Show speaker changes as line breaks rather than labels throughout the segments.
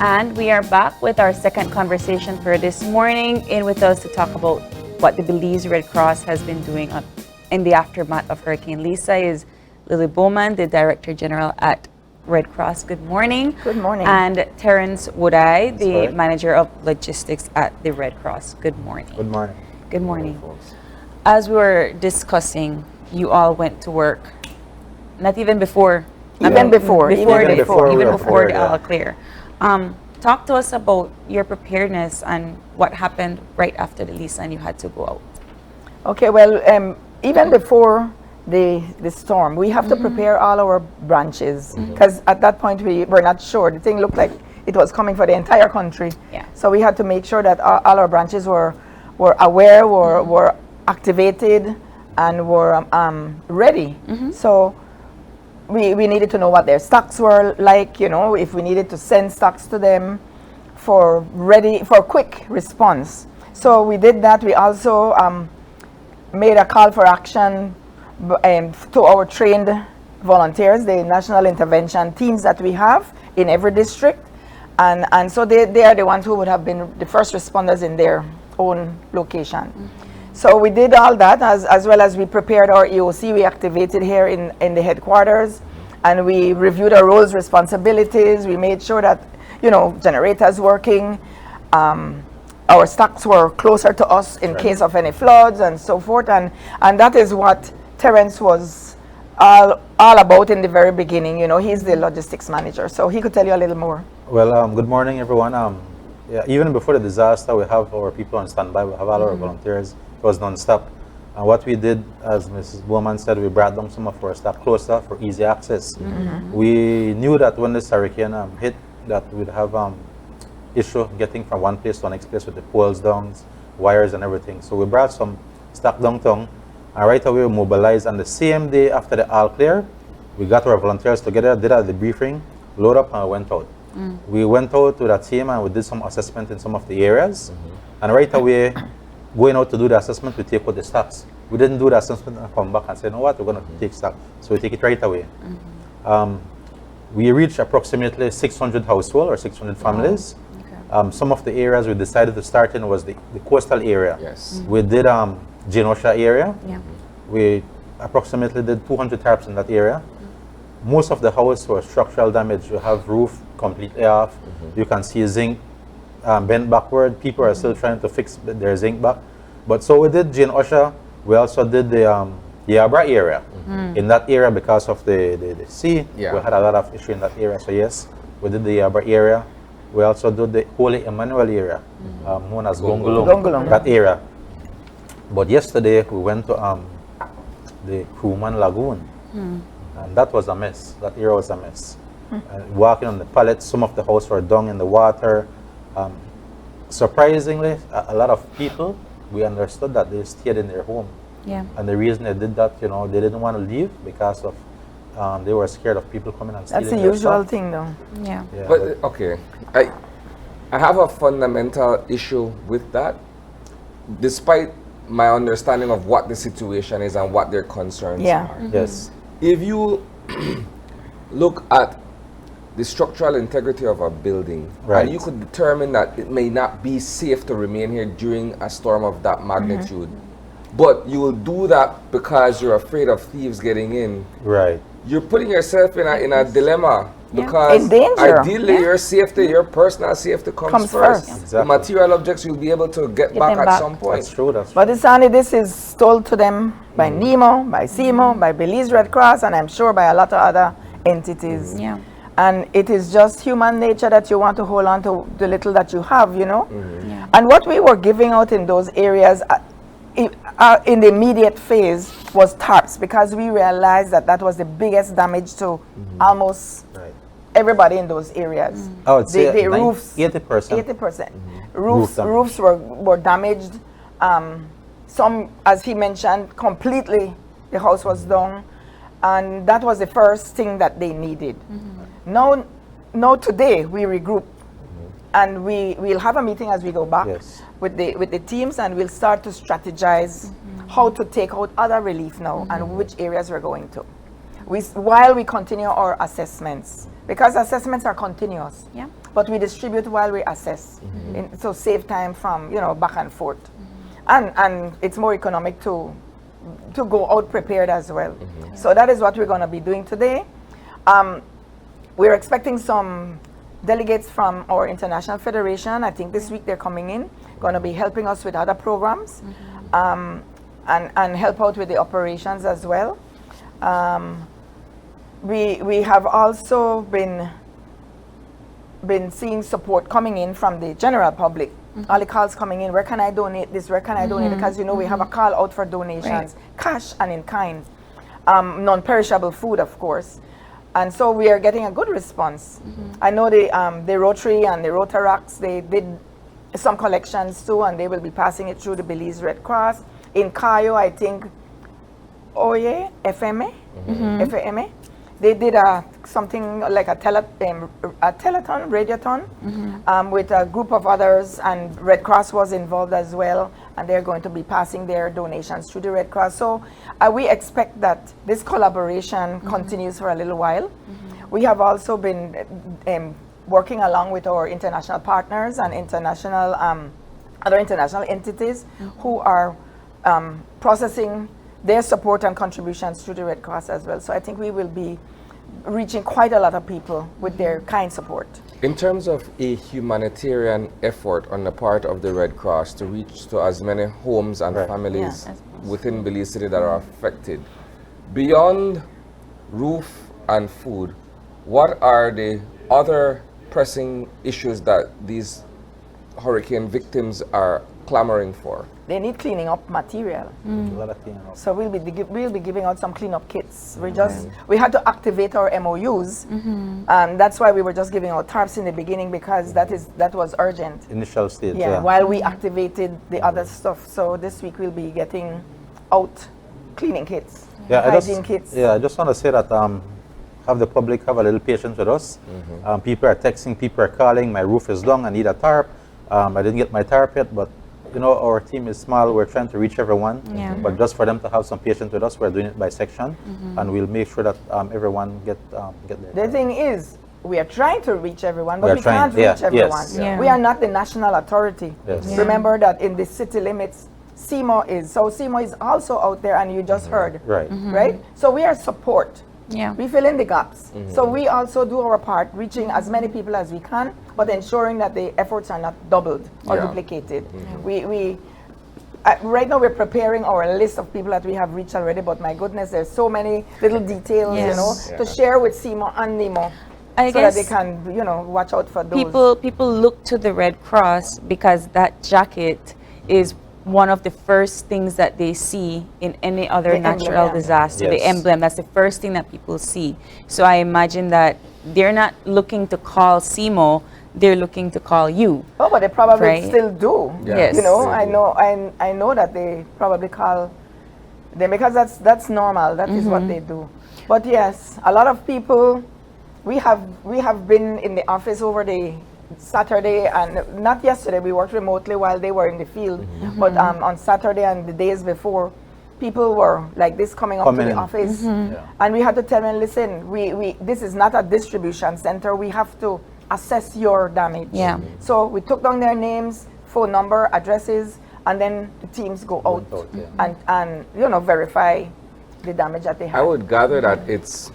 And we are back with our second conversation for this morning. In with us to talk about what the Belize Red Cross has been doing in the aftermath of Hurricane Lisa is Lilly Bowman, the Director General at Red Cross. Good morning.
Good morning.
And Terrence Woodye, the Manager of Logistics at the Red Cross. Good morning.
Good morning.
Good morning. As we were discussing, you all went to work, not even before.
Even before
the all clear. Talk to us about your preparedness and what happened right after the Lisa and you had to go out.
Okay, well, even before the storm, we have to prepare all our branches because at that point we were not sure. The thing looked like it was coming for the entire country.
Yeah.
So we had to make sure that all our branches were aware, were activated, and were ready. So we needed to know what their stocks were like, if we needed to send stocks to them for quick response. So we did that. We also made a call for action to our trained volunteers, the national intervention teams that we have in every district. And so they are the ones who would have been the first responders in their own location. So we did all that as well as we prepared our EOC. We activated here in the headquarters and we reviewed our roles, responsibilities. We made sure that, generators working, our stocks were closer to us in case of any floods and so forth. And that is what Terrence was all about in the very beginning. He's the logistics manager, so he could tell you a little more.
Well, good morning, everyone. Even before the disaster, we have our people on standby. We have all our volunteers. It was non-stop. And what we did, as Mrs. Bowman said, we brought down some of our staff closer for easy access. We knew that when this hurricane hit, that we'd have issue getting from one place to the next place with the poles down, wires and everything. So we brought some staff downtown, and right away we mobilized. And the same day after the all clear, we got our volunteers together, did a debriefing, load up, and went out. We went out with a team and we did some assessment in some of the areas. And right away, going out to do the assessment, we take out the stocks. We didn't do the assessment and come back and say, you know what, we're going to take stock. So we take it right away. We reached approximately 600 households or 600 families. Some of the areas we decided to start in was the coastal area.
Yes.
We did Genosha area.
Yeah.
We approximately did 200 tarps in that area. Most of the houses were structural damage. You have roof completely off. You can see zinc bent backward. People are still trying to fix their zinc back. But so we did Genosha. We also did the Yabra area. In that area, because of the sea, we had a lot of issue in that area. So yes, we did the Yabra area. We also did the Holy Emmanuel area, known as Gongolong, that area. But yesterday, we went to the Crewman Lagoon. And that was a mess. That area was a mess. Walking on the pallets, some of the houses were down in the water. Surprisingly, a lot of people, we understood that they stayed in their home.
Yeah.
And the reason they did that, they didn't want to leave because of they were scared of people coming and stealing
That's the
their
usual
stuff.
thing, though.
Yeah.
But okay, I have a fundamental issue with that. Despite my understanding of what the situation is and what their concerns are.
Yes.
If you look at the structural integrity of a building, and you could determine that it may not be safe to remain here during a storm of that magnitude, but you will do that because you're afraid of thieves getting in.
Right.
You're putting yourself in a dilemma because
In danger.
ideally your safety, your personal safety comes first.
first.
The material objects you'll be able to get back
them
at
back.
some point.
That's true. That's
But it's only this is told to them by NEMO, by CIMO, by Belize Red Cross, and I'm sure by a lot of other entities.
Yeah.
And it is just human nature that you want to hold on to the little that you have,
Yeah.
And what we were giving out in those areas in the immediate phase was tarps, because we realized that was the biggest damage to almost everybody in those areas.
I would say
the roofs,
80%.
80%.
Roof damage.
Roofs were damaged. Some, as he mentioned, completely the house was down, and that was the first thing that they needed. Now today we regroup, and we'll have a meeting as we go back with the teams, and we'll start to strategize how to take out other relief now and which areas we're going to. While we continue our assessments, because assessments are continuous.
Yeah.
but we distribute while we assess. So save time from, back and forth. And it's more economic to go out prepared as well. So that is what we're going to be doing today. We're expecting some delegates from our international federation. I think this week they're coming in, going to be helping us with other programs, and help out with the operations as well. We have also been seeing support coming in from the general public. All the calls coming in, where can I donate this, where can I donate, because we have a call out for donations, cash and in kind, non-perishable food, of course. And so we are getting a good response. I know the Rotary and the Rotaracts, they did some collections too, and they will be passing it through the Belize Red Cross. In Cayo, I think, FMA, they did something like a telethon, radiothon, with a group of others, and Red Cross was involved as well, and they're going to be passing their donations through the Red Cross. So we expect that this collaboration continues for a little while. We have also been working along with our international partners and other international entities who are processing their support and contributions to the Red Cross as well. So I think we will be reaching quite a lot of people with their kind support.
In terms of a humanitarian effort on the part of the Red Cross to reach to as many homes and families within Belize City that are affected, beyond roof and food, what are the other pressing issues that these hurricane victims are clamoring for?
They need cleaning up material.
A lot of cleaning up.
So we'll be giving out some cleanup kits. We had to activate our MOUs, and that's why we were just giving out tarps in the beginning, because that was urgent.
Initial stage.
While we activated the other stuff. So this week we'll be getting out cleaning kits, hygiene kits.
I just want to say that have the public have a little patience with us. People are texting, people are calling. My roof is long. I need a tarp. I didn't get my tarp yet, but our team is small. We're trying to reach everyone. But just for them to have some patience with us, we're doing it by section, and we'll make sure that everyone get there.
The thing is, we are trying to reach everyone, but we can't reach everyone. We are not the national authority. Remember that in the city limits, CMO is. So CMO is also out there, and you just heard. Right? So we are support. We fill in the gaps. So we also do our part, reaching as many people as we can, but ensuring that the efforts are not doubled or duplicated. Right now we're preparing our list of people that we have reached already, but my goodness, there's so many little details, to share with CMO and NEMO, so that they can, watch out for those.
People look to the Red Cross because that jacket is one of the first things that they see in any other natural disaster, the emblem. That's the first thing that people see. So I imagine that they're not looking to call CMO, they're looking to call you.
Oh, but they probably still do.
Yes.
I know that they probably call them, because that's normal. That is what they do. But yes, a lot of people, we have been in the office over the Saturday, and not yesterday, we worked remotely while they were in the field, but on Saturday and the days before, people were like this coming up to the office, and we had to tell them, listen, this is not a distribution center, we have to assess your damage. So we took down their names, phone number, addresses, and then the teams go out and verify the damage that they have.
I would gather that it's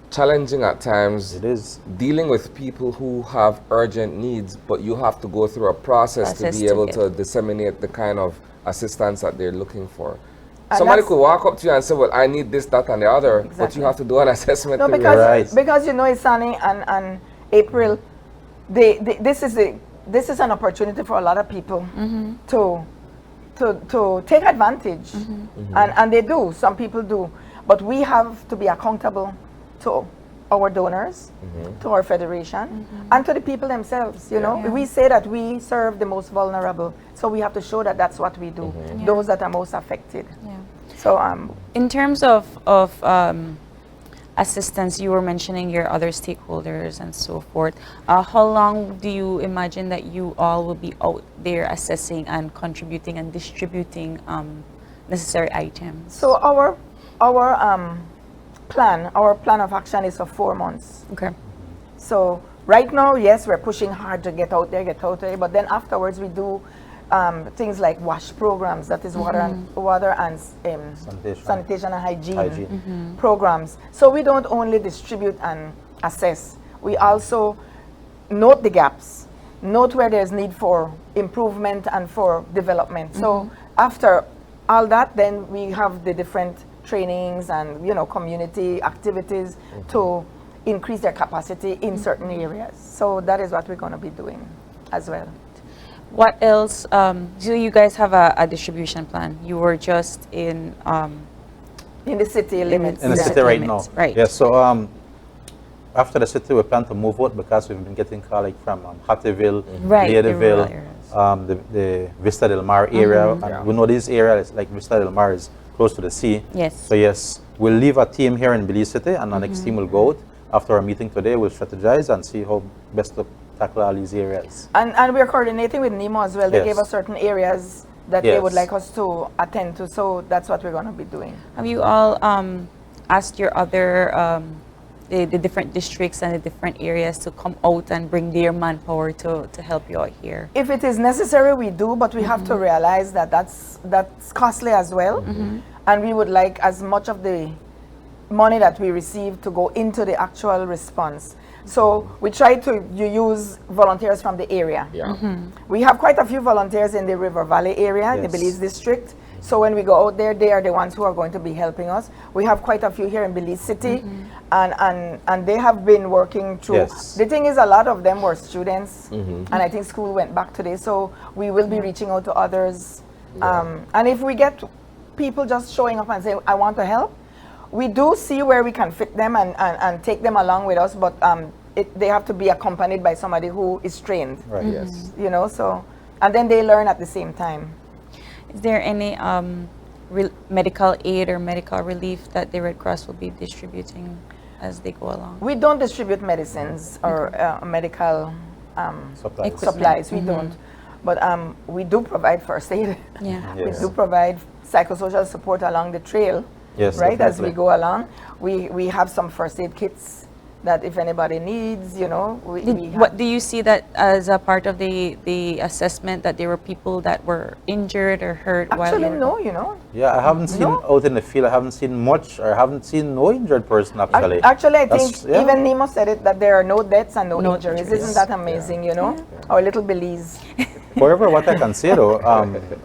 challenging at times.
It is.
Dealing with people who have urgent needs, but you have to go through a process to be able to disseminate the kind of assistance that they're looking for. And somebody could walk up to you and say, well, I need this, that, and the other, but you have to do an assessment.
No, because Isani and April, this is an opportunity for a lot of people to take advantage, and they do. Some people do, but we have to be accountable to our donors, to our federation, and to the people themselves. We say that we serve the most vulnerable, so we have to show that that's what we do. Those that are most affected. So
in terms of assistance, you were mentioning your other stakeholders and so forth. How long do you imagine that you all will be out there assessing and contributing and distributing necessary items?
So our plan of action is for 4 months.
Okay.
So right now, yes, we're pushing hard to get out there, but then afterwards we do things like WASH programs, that is water and sanitation and hygiene programs. So we don't only distribute and assess, we also note the gaps, note where there's need for improvement and for development. So after all that, then we have the different trainings and community activities to increase their capacity in certain areas. So that is what we're going to be doing as well.
What else? So you guys have a distribution plan. You were just in
the city limits.
In the city right now.
Right.
Yes, so after the city, we plan to move out because we've been getting calls like from Hattieville, Ladyville, the Vista del Mar area. And we know this area is like Vista del Mar is close to the sea.
Yes.
So yes, we'll leave a team here in Belize City, and the next team will go out. After our meeting today, we'll strategize and see how best to tackle all these areas.
And we're coordinating with NEMO as well. They gave us certain areas that they would like us to attend to. So that's what we're going to be doing.
Have you all asked your other the different districts and the different areas to come out and bring their manpower to help you out here?
If it is necessary, we do, but we have to realize that that's costly as well. And we would like as much of the money that we receive to go into the actual response. So we try to use volunteers from the area. We have quite a few volunteers in the River Valley area, in the Belize district. So when we go out there, they are the ones who are going to be helping us. We have quite a few here in Belize City, and they have been working through. The thing is, a lot of them were students, and I think school went back today, so we will be reaching out to others. And if we get people just showing up and saying, I want to help, we do see where we can fit them and take them along with us, but they have to be accompanied by somebody who is trained. So, and then they learn at the same time.
Is there any medical aid or medical relief that the Red Cross will be distributing as they go along? We
don't distribute medicines or medical supplies. We don't. But we do provide first aid. We do provide psychosocial support along the trail.
Definitely.
As we go along, we have some first aid kits that if anybody needs,
what do you see that as a part of the assessment, that there were people that were injured or hurt?
Actually, no,
Yeah, I haven't seen out in the field. I haven't seen much, or I haven't seen no injured person actually.
Actually, I think even Nemo said it, that there are no deaths and no injuries. Isn't that amazing? Our little Belize.
However, what I can say though,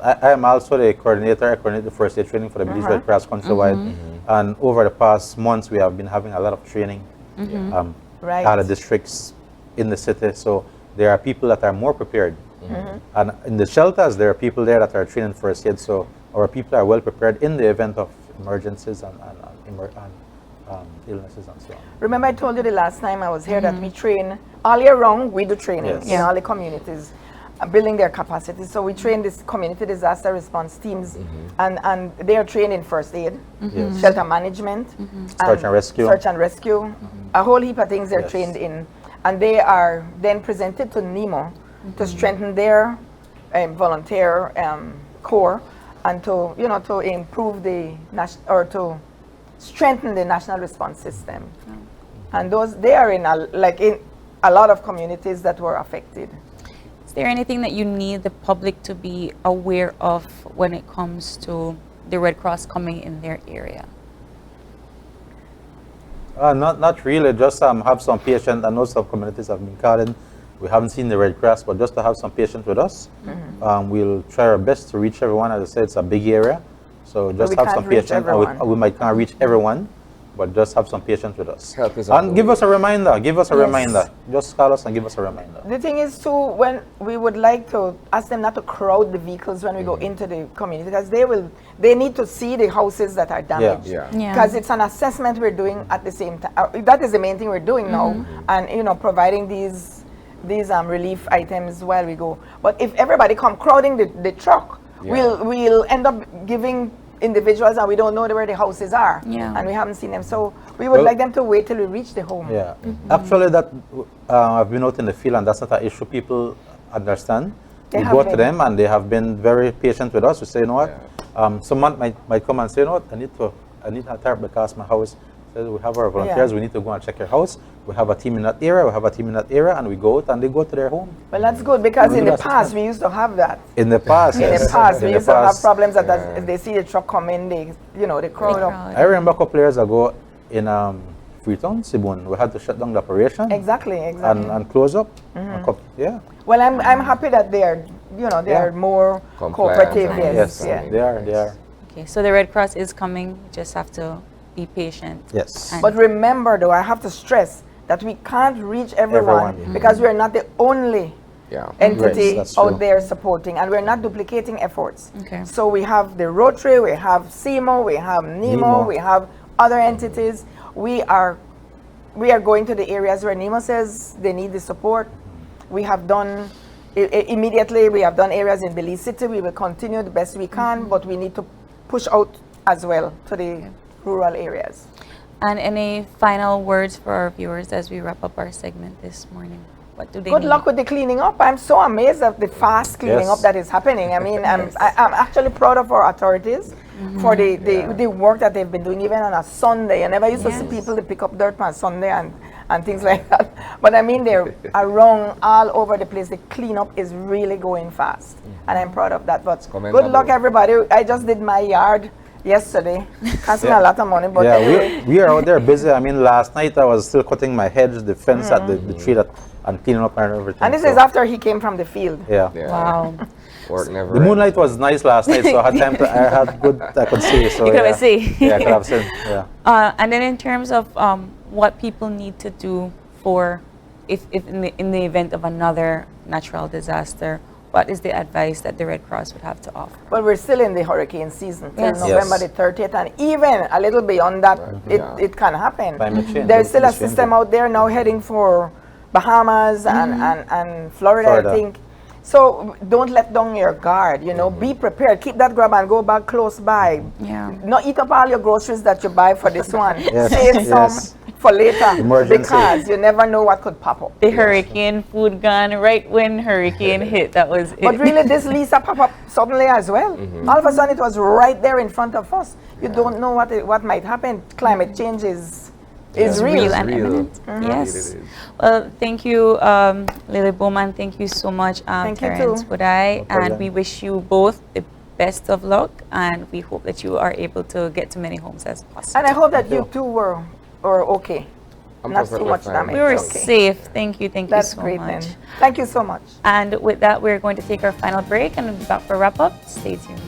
I am also the coordinator. I coordinate the first aid training for the Belize Red Cross countrywide, and over the past months we have been having a lot of training. Out of districts in the city, so there are people that are more prepared, and in the shelters there are people there that are trained first aid, so our people are well prepared in the event of emergencies and illnesses and so on.
Remember I told you the last time I was here that we train all year round. We do training in all the communities, building their capacity. So we train this community disaster response teams, and they are trained in first aid, shelter management,
search and rescue,
a whole heap of things they're trained in, and they are then presented to NEMO to strengthen their volunteer corps and to to improve the to strengthen the national response system. And they are in a lot of communities that were affected.
Is there anything that you need the public to be aware of when it comes to the Red Cross coming in their area?
Not really. Just have some patience. I know some communities have been calling. We haven't seen the Red Cross, but just to have some patience with us. We'll try our best to reach everyone. As I said, it's a big area, so just have some patience. We might can't reach everyone, but just have some patience with us. And give us a reminder. Just call us and give us a reminder.
The thing is too, when we would like to ask them not to crowd the vehicles when we go into the community, because they need to see the houses that are damaged. Because it's an assessment we're doing at the same time. That is the main thing we're doing now, and providing these relief items while we go. But if everybody come crowding the truck, we'll end up giving individuals and we don't know where the houses are, and we haven't seen them, so we would like them to wait till we reach the home.
Actually, that I've been out in the field, and that's not an issue. People understand. We go to them and they have been very patient with us. We say, you know what, someone might come and say, you know what, I need a tarp because my house. Said we have our volunteers. We need to go and check your house. We have a team in that area. We have a team in that area, and we go out and they go to their home.
Well, that's good because
We
in
do
the
that
past we used to have that.
In the past,
In
yes.
the past, we
In
used
the
to have
past.
problems that if they see the truck coming, they, you know, they crowd up.
I remember a couple years ago in Freetown, Sibun, we had to shut down the operation.
Exactly.
And close up. Yeah.
Well, I'm happy that they are, you know, they are more
Compliant
cooperative.
and
Yes.
Yes,
Yeah.
they are.
Okay, so the Red Cross is coming. You just have to be patient.
Yes.
And-
But remember, though, I have to stress that we can't reach everyone,
Everyone.
because we're not the only entity
Yes, that's true.
out there supporting, and we're not duplicating efforts.
Okay.
So we have the Rotary, we have CMO, we have NEMO, we have other entities. We are going to the areas where NEMO says they need the support. We have done immediately. We have done areas in Belize City. We will continue the best we can, but we need to push out as well to the rural areas.
And any final words for our viewers as we wrap up our segment this morning? What do they
Good
need?
luck with the cleaning up. I'm so amazed at the fast cleaning up that is happening. I mean, I'm actually proud of our authorities for the work that they've been doing, even on a Sunday. I never used to see people to pick up dirt on Sunday and things like that. But I mean, they're around all over the place. The cleanup is really going fast, and I'm proud of that. But good luck, everybody. I just did my yard yesterday. Cost me a lot of money, but anyway.
we are out there busy. I mean, last night I was still cutting my hedge, the fence at the tree and cleaning up and everything.
And this is after he came from the field.
Yeah.
Wow.
Work never
The moonlight was nice last night, so I had time I could see. So
You could have seen.
Yeah, I could have seen. Yeah.
And then in terms of what people need to do for if in the event of another natural disaster, what is the advice that the Red Cross would have to offer?
Well, we're still in the hurricane season till
Yes.
November the 30th, and even a little beyond that, it can happen.
Climate change.
There's still a
It's changing.
system out there now heading for Bahamas and Florida, I think. So don't let down your guard, you know, be prepared. Keep that grab and go back close by.
Yeah.
Not eat up all your groceries that you buy for this one.
Yes,
Save some for later,
Emergency.
because you never know what could pop up.
The hurricane food gone right when hurricane hit. That was it.
But really, this Lisa pop up suddenly as well. All of a sudden, it was right there in front of us. You don't know what might happen. Climate change is real.
and
real.
imminent. Yes.
It is.
Well, thank you, Lilly Bowman. Thank you so much,
Thank you
Terrence
too.
Woodye.
No
And
problem.
we wish you both the best of luck, and we hope that you are able to get to many homes as possible.
And I hope that you two were okay.
I'm
Not too
perfectly
much
fine.
damage.
We were
Okay.
safe. Thank you. Thank
That's
you so
great
much.
then. Thank you so much.
And with that, we're going to take our final break, and back for wrap up. Stay tuned.